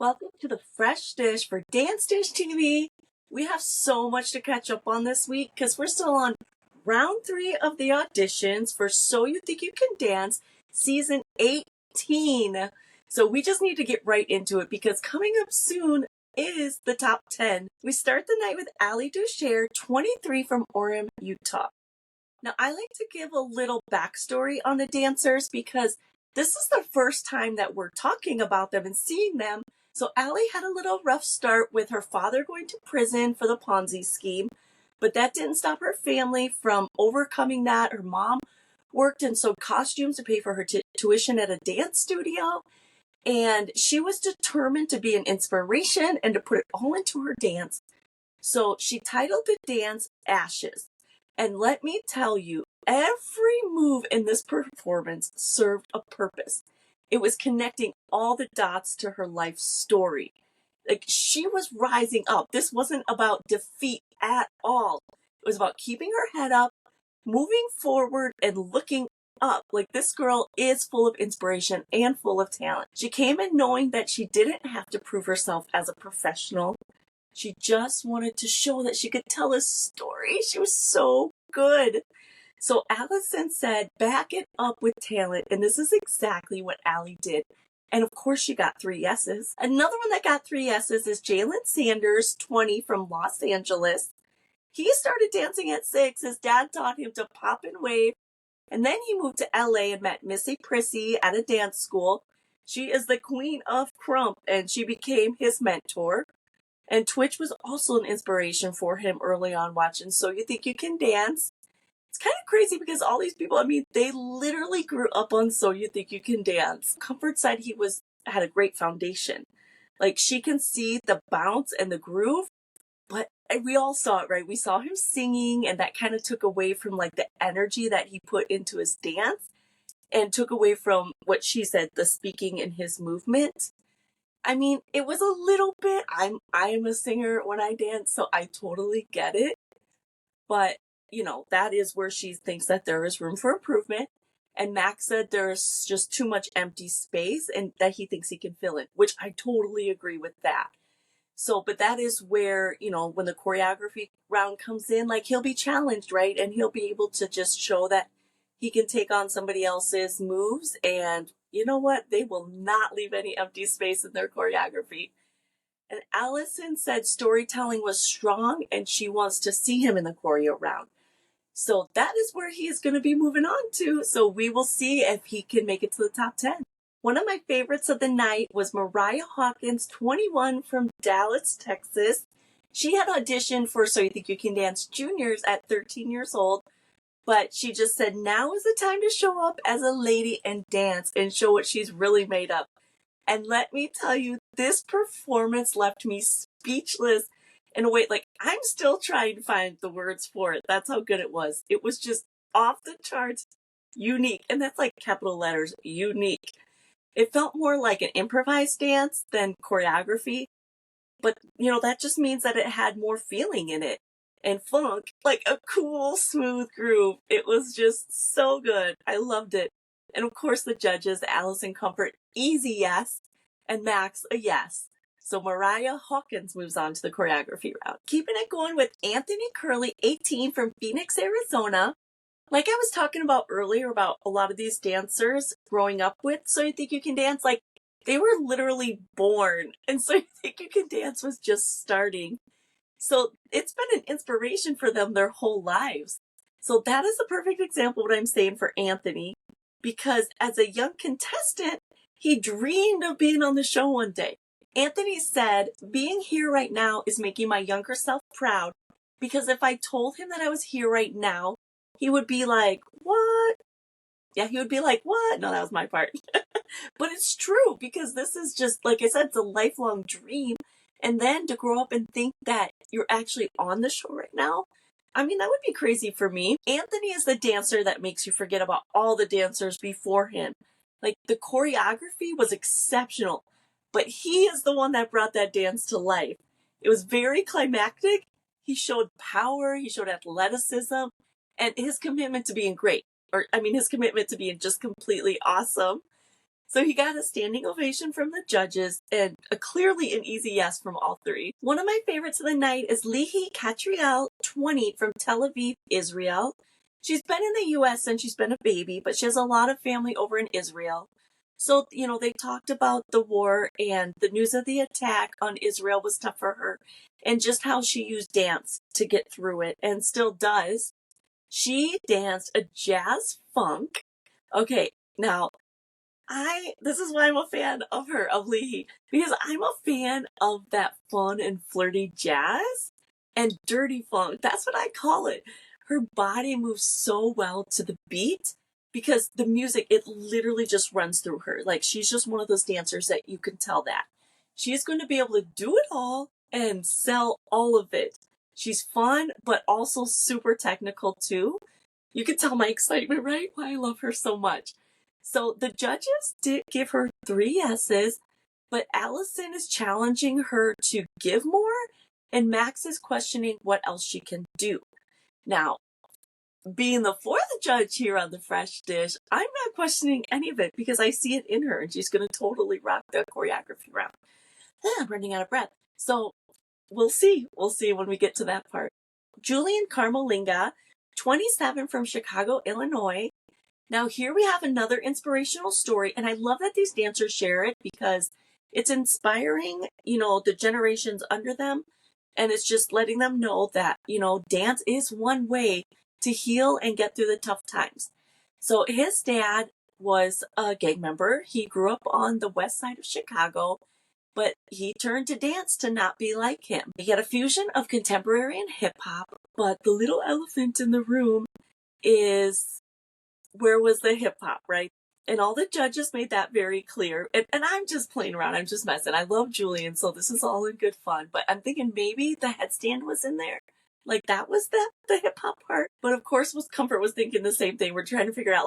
Welcome to the Fresh Dish for DanceDishTV. We have so much to catch up on this week because we're still on round 3 of the auditions for So You Think You Can Dance season 18. So we just need to get right into it because coming up soon is the top 10. We start the night with Ali Deucher, 23 from Orem, Utah. Now I like to give a little backstory on the dancers because this is the first time that we're talking about them and seeing them. So Ali had a little rough start with her father going to prison for the Ponzi scheme, but that didn't stop her family from overcoming that. Her mom worked and sewed costumes to pay for her tuition at a dance studio, and she was determined to be an inspiration and to put it all into her dance. So she titled the dance Ashes. And let me tell you, every move in this performance served a purpose. It was connecting all the dots to her life story. Like, she was rising up. This wasn't about defeat at all. It was about keeping her head up, moving forward, and looking up. Like, this girl is full of inspiration and full of talent. She came in knowing that she didn't have to prove herself as a professional. She just wanted to show that she could tell a story. She was so good. So Allison said, back it up with talent. And this is exactly what Ali did. And of course, she got 3 yeses. Another one that got 3 yeses is Jaylin Sanders, 20 from Los Angeles. He started dancing at 6. His dad taught him to pop and wave. And then he moved to LA and met Missy Prissy at a dance school. She is the queen of krump and she became his mentor. And Twitch was also an inspiration for him early on watching So You Think You Can Dance. It's kind of crazy because all these people, they literally grew up on So You Think You Can Dance. Comfort said he had a great foundation. Like, she can see the bounce and the groove, but we all saw it, right? We saw him singing, and that kind of took away from like the energy that he put into his dance and took away from what she said, the speaking in his movement. It was a little bit, I am a singer when I dance, so I totally get it. But, that is where she thinks that there is room for improvement. And Max said there's just too much empty space and that he thinks he can fill it, which I totally agree with that. So, but that is where, when the choreography round comes in, like, he'll be challenged, right? And he'll be able to just show that he can take on somebody else's moves, and you know what? They will not leave any empty space in their choreography. And Allison said storytelling was strong and she wants to see him in the choreo round. So that is where he is going to be moving on to. So we will see if he can make it to the top 10. One of my favorites of the night was Mariyah Hawkins, 21 from Dallas, Texas. She had auditioned for So You Think You Can Dance Juniors at 13 years old. But she just said, now is the time to show up as a lady and dance and show what she's really made of. And let me tell you, this performance left me speechless in a way, like, I'm still trying to find the words for it. That's how good it was. It was just off the charts, unique. And that's like capital letters, unique. It felt more like an improvised dance than choreography. But, that just means that it had more feeling in it. And funk, like a cool, smooth groove. It was just so good. I loved it. And of course, the judges, Allison Comfort, easy yes, and Max, a yes. So Mariyah Hawkins moves on to the choreography round. Keeping it going with Anthony Curley, 18 from Phoenix, Arizona. Like I was talking about earlier about a lot of these dancers growing up with So You Think You Can Dance, like they were literally born. And So You Think You Can Dance was just starting. So it's been an inspiration for them their whole lives. So that is a perfect example of what I'm saying for Anthony, because as a young contestant, he dreamed of being on the show one day. Anthony said, being here right now is making my younger self proud, because if I told him that I was here right now, he would be like, what? Yeah, he would be like, what? No, that was my part. But it's true, because this is just, like I said, it's a lifelong dream. And then to grow up and think that you're actually on the show right now, that would be crazy for me. Anthony is the dancer that makes you forget about all the dancers before him. Like, the choreography was exceptional, but he is the one that brought that dance to life. It was very climactic. He showed power, he showed athleticism, and his commitment to being great. His commitment to being just completely awesome. So he got a standing ovation from the judges and clearly an easy yes from all three. One of my favorites of the night is Lihi Catriel, 20, from Tel Aviv, Israel. She's been in the US since she's been a baby, but she has a lot of family over in Israel. So, they talked about the war and the news of the attack on Israel was tough for her and just how she used dance to get through it and still does. She danced a jazz funk. Okay, now this is why I'm a fan of her, of Lihi, because I'm a fan of that fun and flirty jazz and dirty funk. That's what I call it. Her body moves so well to the beat because the music, it literally just runs through her. Like, she's just one of those dancers that you can tell that she's going to be able to do it all and sell all of it. She's fun, but also super technical too. You can tell my excitement, right? Why I love her so much. So the judges did give her 3 yeses, but Allison is challenging her to give more, and Max is questioning what else she can do. Now, being the 4th judge here on the Fresh Dish, I'm not questioning any of it because I see it in her, and she's going to totally rock the choreography round. I'm running out of breath. So we'll see. We'll see when we get to that part. Julian Carmelinga, 27, from Chicago, Illinois. Now here we have another inspirational story, and I love that these dancers share it because it's inspiring, the generations under them, and it's just letting them know that, dance is one way to heal and get through the tough times. So his dad was a gang member. He grew up on the west side of Chicago, but he turned to dance to not be like him. He had a fusion of contemporary and hip hop, but the little elephant in the room is, where was the hip hop, right? And all the judges made that very clear. And I'm just playing around. I'm just messing. I love Julian, so this is all in good fun. But I'm thinking maybe the headstand was in there. Like, that was the hip hop part. But of course, Comfort was thinking the same thing. We're trying to figure out,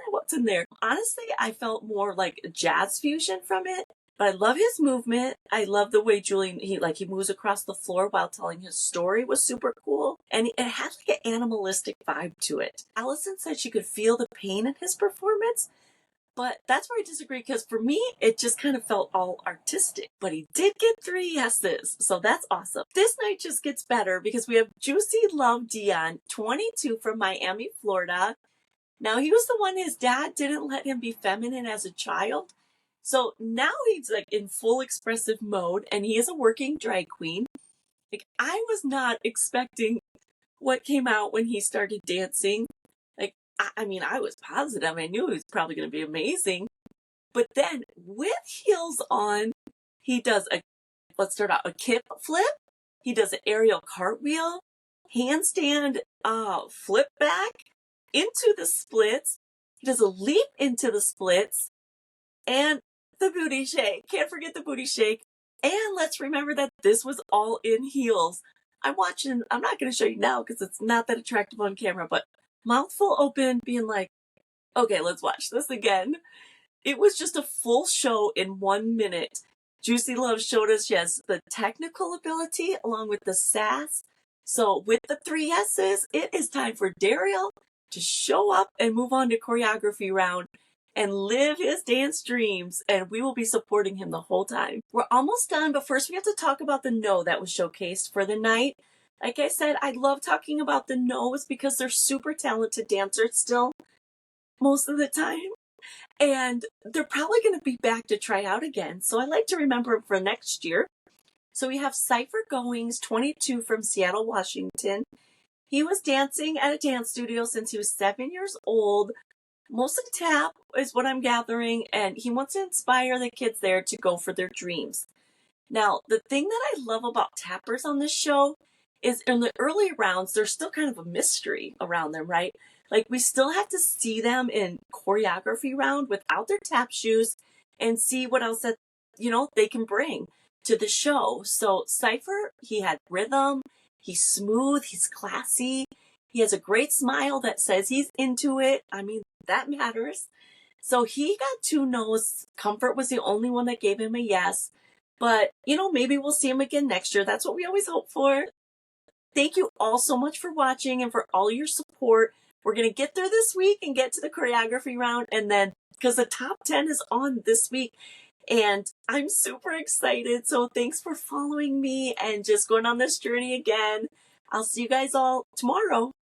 what's in there? Honestly, I felt more like jazz fusion from it. But I love his movement. I love the way Julian, he moves across the floor while telling his story, was super cool. And it had like an animalistic vibe to it. Allison said she could feel the pain in his performance. But that's where I disagree, because for me, it just kind of felt all artistic. But he did get 3 yeses, so that's awesome. This night just gets better because we have Juicy Love Dion, 22, from Miami, Florida. Now, he was the one his dad didn't let him be feminine as a child. So now he's in full expressive mode, and he is a working drag queen. I was not expecting what came out when he started dancing. I was positive. I knew he was probably going to be amazing. But then with heels on, he does let's start out, a kip flip. He does an aerial cartwheel, handstand, flip back into the splits. He does a leap into the splits and the booty shake. Can't forget the booty shake. And let's remember that this was all in heels. I'm watching, I'm not going to show you now because it's not that attractive on camera, but mouthful open, being like, okay, let's watch this again. It was just a full show in 1 minute. Juicy Love showed us she has the technical ability along with the sass. So with the 3 yeses, it is time for Daryl to show up and move on to choreography round and live his dance dreams. And we will be supporting him the whole time. We're almost done, but first we have to talk about the no that was showcased for the night. Like I said, I love talking about the no's because they're super talented dancers still, most of the time. And they're probably going to be back to try out again. So I like to remember them for next year. So we have Cypher Goings, 22, from Seattle, Washington. He was dancing at a dance studio since he was 7 years old. Mostly tap is what I'm gathering. And he wants to inspire the kids there to go for their dreams. Now, the thing that I love about tappers on this show is in the early rounds, there's still kind of a mystery around them, right? We still have to see them in choreography round without their tap shoes and see what else that, they can bring to the show. So Cypher, he had rhythm, he's smooth, he's classy, he has a great smile that says he's into it. I mean, that matters. So he got 2 no's. Comfort was the only one that gave him a yes. But, maybe we'll see him again next year. That's what we always hope for. Thank you all so much for watching and for all your support. We're going to get through this week and get to the choreography round and then because the top 10 is on this week. And I'm super excited. So thanks for following me and just going on this journey again. I'll see you guys all tomorrow.